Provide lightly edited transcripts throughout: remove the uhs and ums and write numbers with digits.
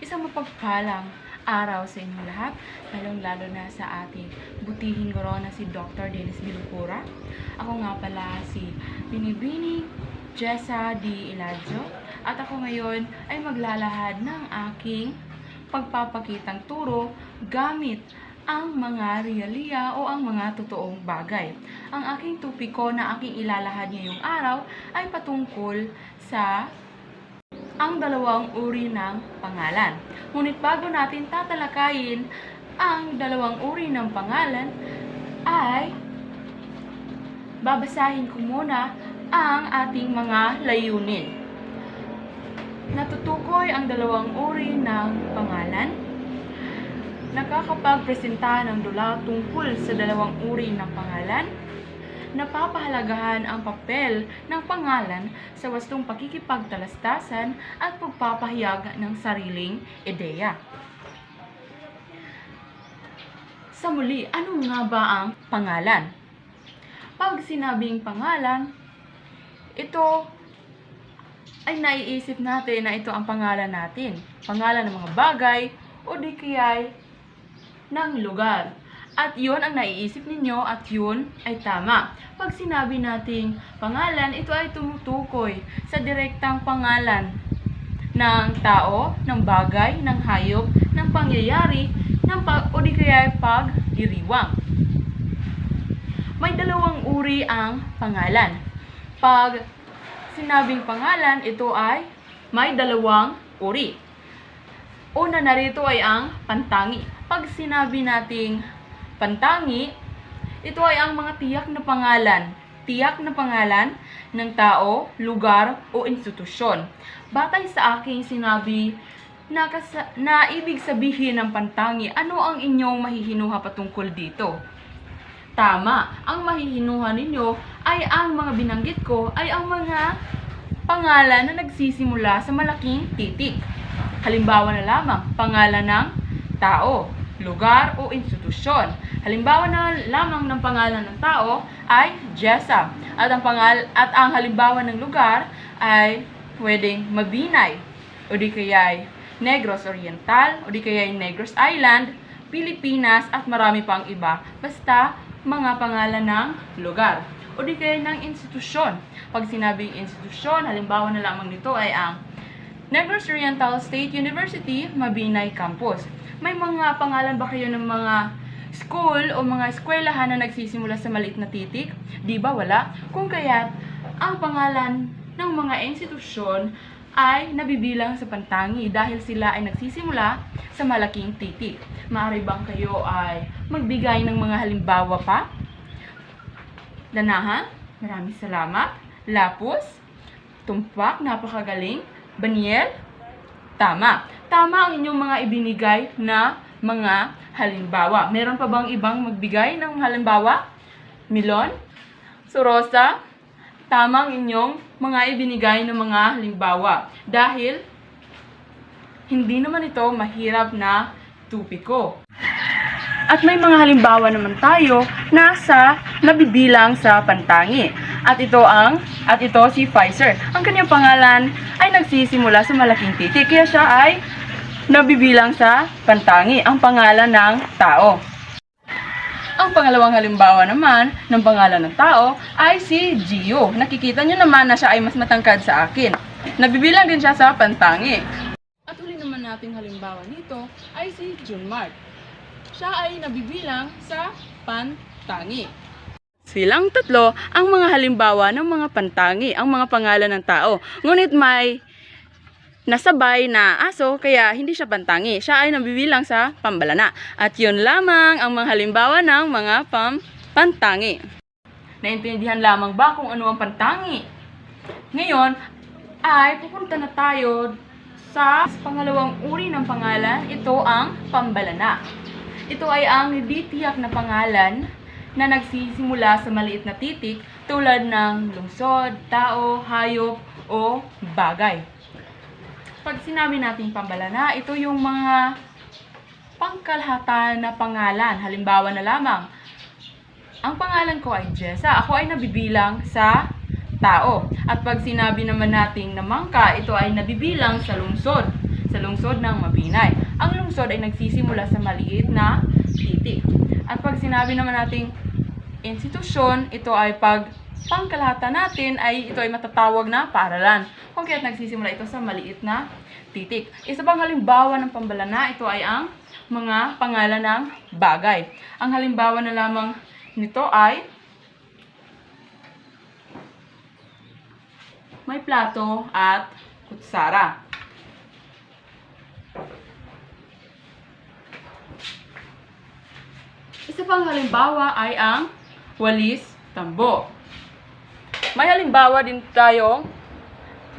Isang mapagpalang araw sa inyong lahat, lalong-lalo na sa ating butihing guro na si Dr. Dennis Bilupura. Ako nga pala si Binibining Jessa D. Eladio at ako ngayon ay maglalahad ng aking pagpapakitang turo gamit ang mga realia o ang mga totoong bagay. Ang aking topiko na aking ilalahad ngayong araw ay patungkol sa ang dalawang uri ng pangalan. Ngunit bago natin tatalakayin ang dalawang uri ng pangalan, ay babasahin ko muna ang ating mga layunin. Natutukoy ang dalawang uri ng pangalan. Nakakapagpresenta ng dula tungkol sa dalawang uri ng pangalan. Napapahalagahan ang papel ng pangalan sa wastong pakikipagtalastasan at pagpapahayag ng sariling ideya. Sa muli, ano nga ba ang pangalan? Pag sinabing pangalan, ito ay naiisip natin na ito ang pangalan natin. Pangalan ng mga bagay o di kaya'y ng lugar. At yun ang naiisip ninyo at yun ay tama. Pag sinabi nating pangalan, ito ay tumutukoy sa direktang pangalan ng tao, ng bagay, ng hayop, ng pangyayari, o di kaya pagdiriwang. May dalawang uri ang pangalan. Pag sinabing pangalan, ito ay may dalawang uri. Una narito ay ang pantangi. Pag sinabi nating pantangi, ito ay ang mga tiyak na pangalan. Tiyak na pangalan ng tao, lugar, o institusyon. Batay sa aking sinabi na ibig sabihin ng pantangi, ano ang inyong mahihinuha patungkol dito? Tama, ang mahihinuha ninyo ay ang mga binanggit ko ay ang mga pangalan na nagsisimula sa malaking titik. Halimbawa na lamang, pangalan ng tao, lugar o institusyon. Halimbawa na lamang ng pangalan ng tao ay Jessa. At ang halimbawa ng lugar ay pwedeng Mabinay, o di kaya'y Negros Oriental, o di kaya'y Negros Island, Pilipinas, at marami pang iba. Basta mga pangalan ng lugar, o di kaya ng institusyon. Pag sinabing institusyon, halimbawa na lamang nito ay ang Negros Oriental State University, Mabinay Campus. May mga pangalan ba kayo ng mga school o mga eskwelahan na nagsisimula sa maliit na titik? Di ba wala? Kung kaya't ang pangalan ng mga institusyon ay nabibilang sa pantangi dahil sila ay nagsisimula sa malaking titik. Maaari bang kayo ay magbigay ng mga halimbawa pa? Danahan, maraming salamat. Lapus, tumpak, napakagaling. Baniel, tama. Tama ang inyong mga ibinigay na mga halimbawa. Meron pa bang ibang magbigay ng halimbawa? Milon, Surosa, tama ang inyong mga ibinigay na mga halimbawa. Dahil hindi naman ito mahirap na tupiko. At may mga halimbawa naman tayo na nabibilang sa pantangi. At ito si Pfizer. Ang kanyang pangalan ay nagsisimula sa malaking titik. Kaya siya ay nabibilang sa pantangi. Ang pangalan ng tao. Ang pangalawang halimbawa naman ng pangalan ng tao ay si Gio. Nakikita nyo naman na siya ay mas matangkad sa akin. Nabibilang din siya sa pantangi. At huli naman nating halimbawa nito ay si Junmart. Siya ay nabibilang sa pantangi. Silang tatlo ang mga halimbawa ng mga pantangi, ang mga pangalan ng tao. Ngunit may nasabay na aso, kaya hindi siya pantangi. Siya ay nabibilang sa pambalana. At yun lamang ang mga halimbawa ng mga pantangi. Naintindihan lamang ba kung ano ang pantangi? Ngayon ay pupunta na tayo sa pangalawang uri ng pangalan. Ito ang pambalana. Ito ay ang hindi tiyak na pangalan na nagsisimula sa maliit na titik tulad ng lungsod, tao, hayop, o bagay. Pag sinabi nating pambalana, ito yung mga pangkalahatan na pangalan. Halimbawa na lamang, ang pangalan ko ay Jessa. Ako ay nabibilang sa tao. At pag sinabi naman nating namangka, ito ay nabibilang sa lungsod. sa lungsod ng Mabinay. Ang lungsod ay nagsisimula sa maliit na titik. At pag sinabi naman nating institusyon, ito ay pag pangkalahatan natin ay ito ay matatawag na paaralan. Kung kaya't nagsisimula ito sa maliit na titik. Isa pang halimbawa ng pambalana, ito ay ang mga pangalan ng bagay. Ang halimbawa na lamang nito ay may plato at kutsara. Isa pang halimbawa ay ang walis tambo. May halimbawa din tayong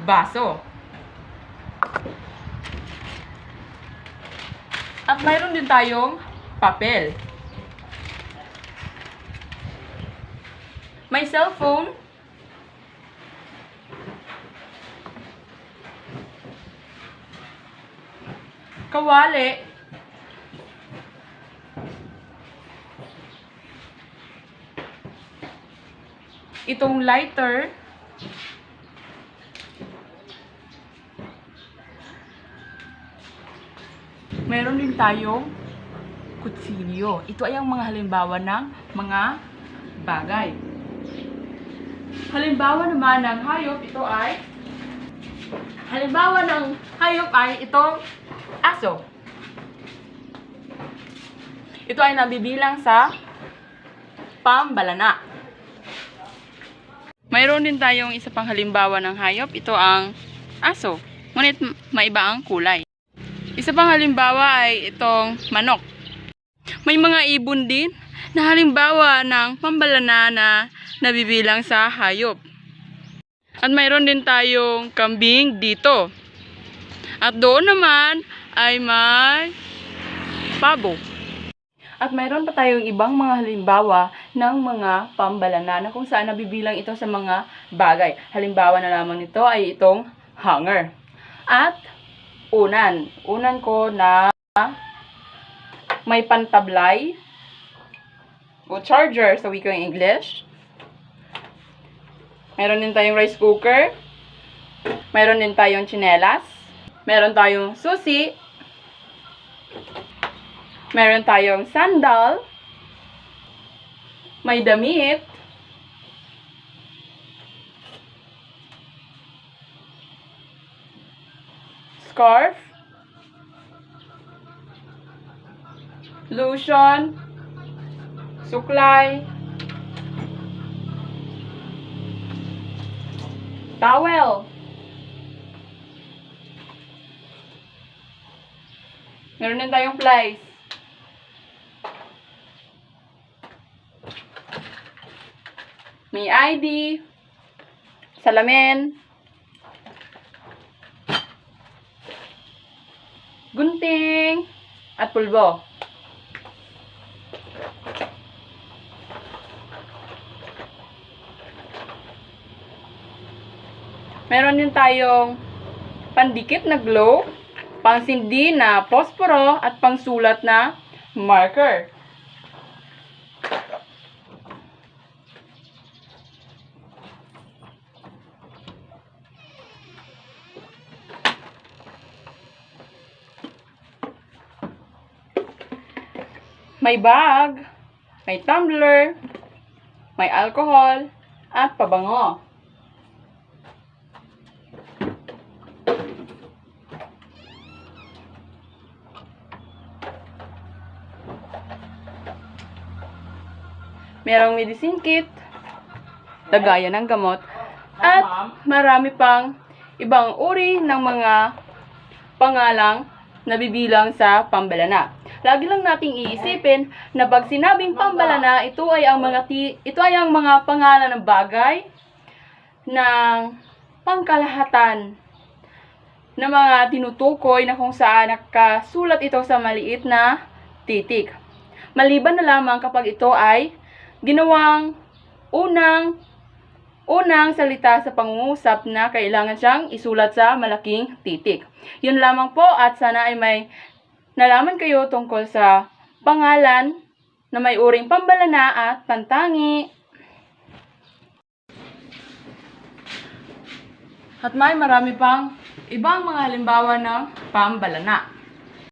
baso. At mayroon din tayong papel. May cellphone. Kawali. Itong lighter. Meron din tayong kutsilyo. Ito ay ang mga halimbawa ng mga bagay. Halimbawa naman ng hayop, itong aso. Ito ay nabibilang sa pambalana. Mayroon din tayong isa pang halimbawa ng hayop. Ito ang aso. Ngunit maiba ang kulay. Isa pang halimbawa ay itong manok. May mga ibon din na halimbawa ng pambalana na nabibilang sa hayop. At mayroon din tayong kambing dito. At doon naman ay may pabo. At mayroon pa tayong ibang mga halimbawa ng mga pambalana na kung saan nabibilang ito sa mga bagay. Halimbawa na lamang nito ay itong hanger. At unan. Unan ko na may pantablay o charger sa wikang English. Meron din tayong rice cooker. Meron din tayong tsinelas. Meron tayong susi. Meron tayong sandal. May damit. Scarf. Lotion. Suklay. Towel. Meron din tayong plies. May ID. Salamin. Gunting. At pulbo. Meron din tayong pandikit na glow, pangsindi na posporo, at pangsulat na marker. May bag, may tumbler, may alcohol, at pabango. Merong medicine kit, lagayan ng gamot, at marami pang ibang uri ng mga pangalang nabibilang sa pambalana. Lagi lang nating iisipin na pag sinabing pambalana, ito ay ang mga pangalan ng bagay ng pangkalahatan na mga tinutukoy na kung saan nakasulat ito sa maliit na titik. Maliban na lamang kapag ito ay ginawang unang salita sa pangungusap na kailangan siyang isulat sa malaking titik. Yun lamang po, at sana ay may nalaman kayo tungkol sa pangalan na may uring pambalana at pantangi. At may marami pang Ibang mga halimbawa ng pambalana.